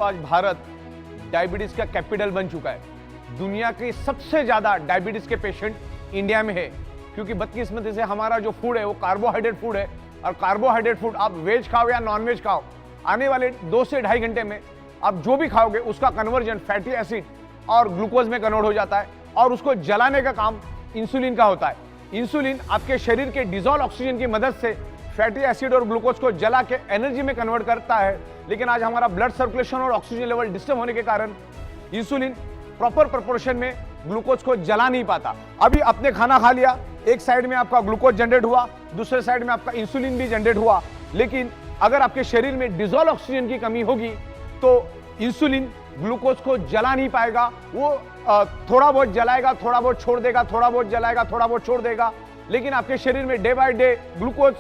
आज भारत डायबिटीज का कैपिटल बन चुका है। दुनिया के सबसे ज्यादा डायबिटीज के पेशेंट इंडिया में है, क्योंकि बदकिस्मती से हमारा जो फूड है वो कार्बोहाइड्रेट फूड है, और कार्बोहाइड्रेट फूड आप वेज खाओ या नॉन वेज खाओ, आने वाले 2 से ढाई घंटे में आप जो भी खाओगे उसका कन्वर्जन फैटी एसिड और ग्लूकोज में कन्वर्ट हो जाता है, और उसको जलाने का काम इंसुलिन का होता है। इंसुलिन आपके शरीर के डिजोल्व ऑक्सीजन की मदद से फैटी एसिड और ग्लूकोज को जला के एनर्जी में कन्वर्ट करता है, लेकिन आज हमारा ब्लड सर्कुलेशन और ऑक्सीजन लेवल डिस्टर्ब होने के कारण इंसुलिन प्रॉपर प्रोपोर्शन में ग्लूकोज को जला नहीं पाता। अभी आपने खाना खा लिया, एक साइड में आपका ग्लूकोज जनरेट हुआ, दूसरे साइड में आपका इंसुलिन भी जनरेट हुआ, लेकिन अगर आपके शरीर में डिजोल्व ऑक्सीजन की कमी होगी तो इंसुलिन ग्लूकोज को जला नहीं पाएगा। वो थोड़ा बहुत जलाएगा, थोड़ा बहुत छोड़ देगा, थोड़ा बहुत जलाएगा, थोड़ा बहुत छोड़ देगा, लेकिन आपके शरीर में day by day glucose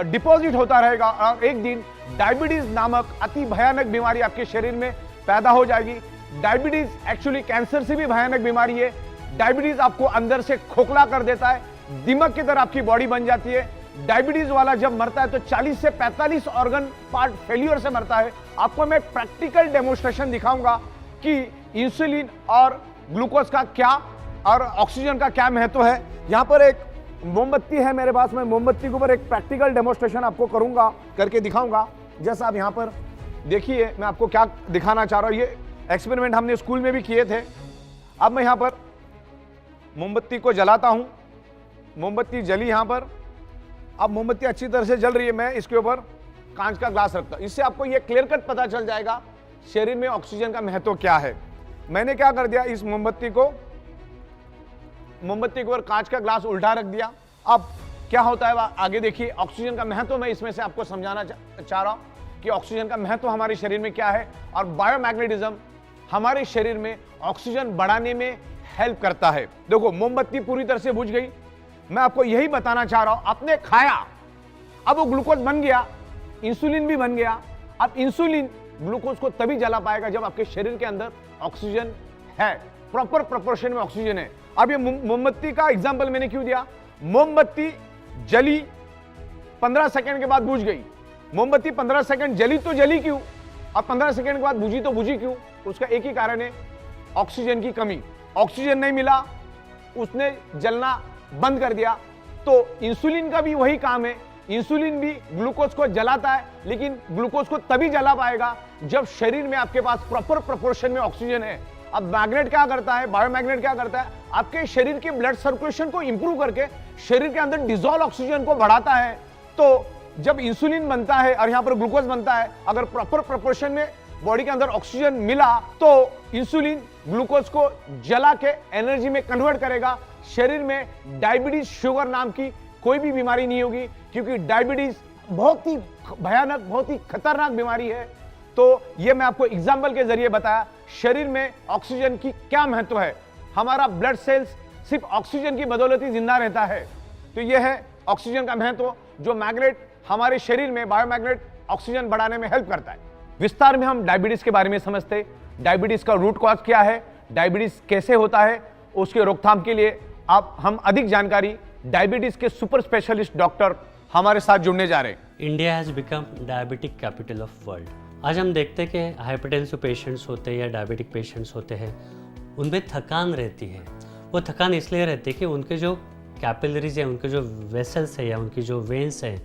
deposit होता रहेगा, और एक दिन डायबिटीज नामक अति भयानक बीमारी आपके शरीर में पैदा हो जाएगी। डायबिटीज एक्चुअली कैंसर से भी भयानक बीमारी है। डायबिटीज आपको अंदर से खोखला कर देता है, दिमाग की तरह आपकी बॉडी बन जाती है। डायबिटीज वाला जब मरता है तो 40 से 45 ऑर्गन पार्ट फेल्यूर से मरता है। आपको मैं प्रैक्टिकल डेमोन्स्ट्रेशन दिखाऊंगा कि इंसुलिन और ग्लूकोज का क्या और ऑक्सीजन का क्या महत्व है। यहाँ पर एक मोमबत्ती है मेरे पास, मैं मोमबत्ती के ऊपर एक प्रैक्टिकल डेमोन्स्ट्रेशन आपको करूंगा, करके दिखाऊंगा। जैसा आप यहाँ पर देखिए, मैं आपको क्या दिखाना चाह रहा हूँ। ये एक्सपेरिमेंट हमने स्कूल में भी किए थे। अब मैं यहाँ पर मोमबत्ती को जलाता हूँ, मोमबत्ती जली यहाँ पर। अब मोमबत्ती अच्छी तरह से जल रही है, मैं इसके ऊपर कांच का ग्लास रखता हूँ। इससे आपको ये क्लियर कट पता चल जाएगा शरीर में ऑक्सीजन का महत्व क्या है। मैंने क्या कर दिया, इस मोमबत्ती के ऊपर कांच का ग्लास उल्टा रख दिया। अब क्या होता है आगे देखिए। ऑक्सीजन का महत्व मैं इसमें से आपको समझाना चाह रहा हूं कि ऑक्सीजन का महत्व हमारे शरीर में क्या है, और बायोमैग्नेटिज्म हमारे शरीर में ऑक्सीजन बढ़ाने में हेल्प करता है। देखो, मोमबत्ती पूरी तरह से बुझ गई। मैं आपको यही बताना चाह रहा हूं, आपने खाया, अब वो ग्लूकोज बन गया, इंसुलिन भी बन गया। अब इंसुलिन ग्लूकोज को तभी जला पाएगा जब आपके शरीर के अंदर ऑक्सीजन है, प्रॉपर प्रोपोर्शन में ऑक्सीजन है। अब ये मोमबत्ती का एग्जांपल मैंने क्यों दिया, मोमबत्ती जली 15 सेकंड के बाद बुझ गई। मोमबत्ती 15 सेकंड जली तो जली क्यों, अब 15 सेकंड के बाद बुझी तो बुझी क्यों? उसका एक ही कारण है, ऑक्सीजन की कमी। ऑक्सीजन नहीं मिला, उसने जलना बंद कर दिया। तो इंसुलिन का भी वही काम है। इंसुलिन भी ग्लूकोज को जलाता है, लेकिन ग्लूकोज को तभी जला पाएगा जब शरीर में आपके पास प्रॉपर प्रोपोर्शन में ऑक्सीजन है। अब मैग्नेट क्या करता है, बायोमैग्नेट क्या करता है, आपके शरीर के ब्लड सर्कुलेशन को इंप्रूव करके शरीर के अंदर डिसॉल्व ऑक्सीजन को बढ़ाता है। तो जब इंसुलिन बनता है और यहां पर ग्लूकोज बनता है, अगर प्रॉपर प्रोपोर्शन में बॉडी के अंदर ऑक्सीजन मिला तो इंसुलिन ग्लूकोज को जला के एनर्जी में कन्वर्ट करेगा। शरीर में डायबिटीज शुगर नाम की कोई भी बीमारी नहीं होगी, क्योंकि डायबिटीज बहुत ही भयानक, बहुत ही खतरनाक बीमारी है। तो ये मैं आपको एग्जाम्पल के जरिए बताया शरीर में ऑक्सीजन की क्या महत्व है। हमारा ब्लड सेल्स सिर्फ ऑक्सीजन की बदौलत ही जिंदा रहता है। तो ये है ऑक्सीजन का महत्व, जो मैग्नेट हमारे शरीर में बायोमैग्नेट ऑक्सीजन बढ़ाने में हेल्प करता है। विस्तार में हम डायबिटीज के बारे में समझते, डायबिटीज का रूट कॉज क्या है, डायबिटीज कैसे होता है, उसके रोकथाम के लिए हम अधिक जानकारी डायबिटीज के सुपर स्पेशलिस्ट डॉक्टर हमारे साथ जुड़ने जा रहे हैं। India has become diabetic capital of world. आज हम देखते हैं कि हाइपरटेंसिव पेशेंट्स होते हैं या डायबिटिक पेशेंट्स होते हैं, उनमें थकान रहती है। वो थकान इसलिए रहती है कि उनके जो कैपिलरीज है, उनके जो वेसल्स है या उनकी जो वेन्स है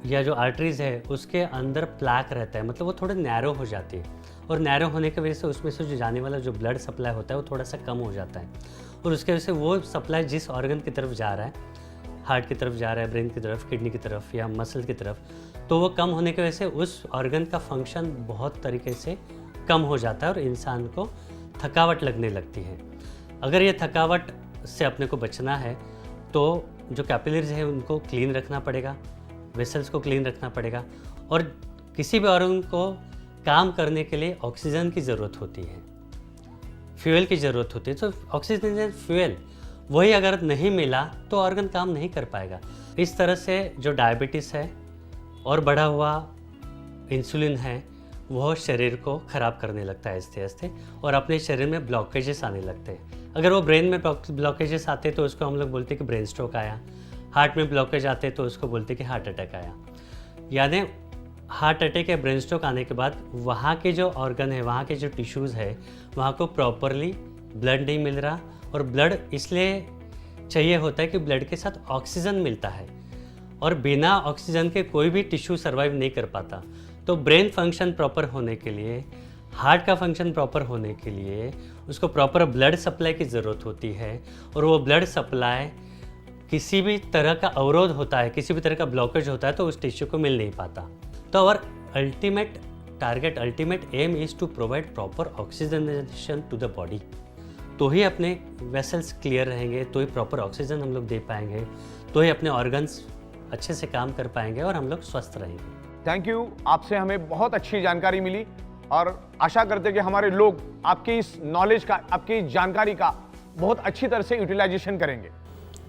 या जो आर्टरीज है, उसके अंदर प्लैक रहता है, मतलब वो थोड़े नैरो हो जाती है, और नैरो होने की वजह से उसमें से जो जाने वाला जो ब्लड सप्लाई होता है वो थोड़ा सा कम हो जाता है, और उसके वजह से वो सप्लाई जिस ऑर्गन की तरफ जा रहा है, हार्ट की तरफ जा रहा है, ब्रेन की तरफ, किडनी की तरफ या मसल की तरफ, तो वो कम होने की वजह से उस ऑर्गन का फंक्शन बहुत तरीके से कम हो जाता है और इंसान को थकावट लगने लगती है। अगर ये थकावट से अपने को बचना है तो जो कैपिलरीज है उनको क्लीन रखना पड़ेगा, वेसल्स को क्लीन रखना पड़ेगा, और किसी भी ऑर्गन को काम करने के लिए ऑक्सीजन की ज़रूरत होती है, फ्यूल की ज़रूरत होती है। तो ऑक्सीजन फ्यूल वही अगर नहीं मिला तो ऑर्गन काम नहीं कर पाएगा। इस तरह से जो डायबिटीज़ है और बढ़ा हुआ इंसुलिन है, वह शरीर को ख़राब करने लगता है आहिस्ते आहिस्ते, और अपने शरीर में ब्लॉकेजेस आने लगते हैं। अगर वो ब्रेन में ब्लॉकेजेस आते तो उसको हम लोग बोलते हैं कि ब्रेन स्ट्रोक आया। हार्ट में ब्लॉकेज आते तो उसको बोलते हैं कि हार्ट अटैक आया। यानी हार्ट अटैक या ब्रेन स्ट्रोक आने के बाद वहाँ के जो ऑर्गन है, वहाँ के जो टिश्यूज़ है, वहाँ को प्रॉपरली ब्लड नहीं मिल रहा, और ब्लड इसलिए चाहिए होता है कि ब्लड के साथ ऑक्सीजन मिलता है, और बिना ऑक्सीजन के कोई भी टिश्यू सर्वाइव नहीं कर पाता। तो ब्रेन फंक्शन प्रॉपर होने के लिए, हार्ट का फंक्शन प्रॉपर होने के लिए उसको प्रॉपर ब्लड सप्लाई की ज़रूरत होती है, और वो ब्लड सप्लाई किसी भी तरह का अवरोध होता है, किसी भी तरह का ब्लॉकेज होता है तो उस टिश्यू को मिल नहीं पाता। तो our ultimate target, ultimate aim is to provide proper oxygenation to the body. तो ही अपने वेसल्स क्लियर रहेंगे, तो ही प्रॉपर ऑक्सीजन हम लोग दे पाएंगे, तो ही अपने ऑर्गन्स अच्छे से काम कर पाएंगे और हम लोग स्वस्थ रहेंगे। थैंक यू, आपसे हमें बहुत अच्छी जानकारी मिली और आशा करते हैं कि हमारे लोग आपकी इस नॉलेज का, आपकी इस जानकारी का बहुत अच्छी तरह से यूटिलाइजेशन करेंगे।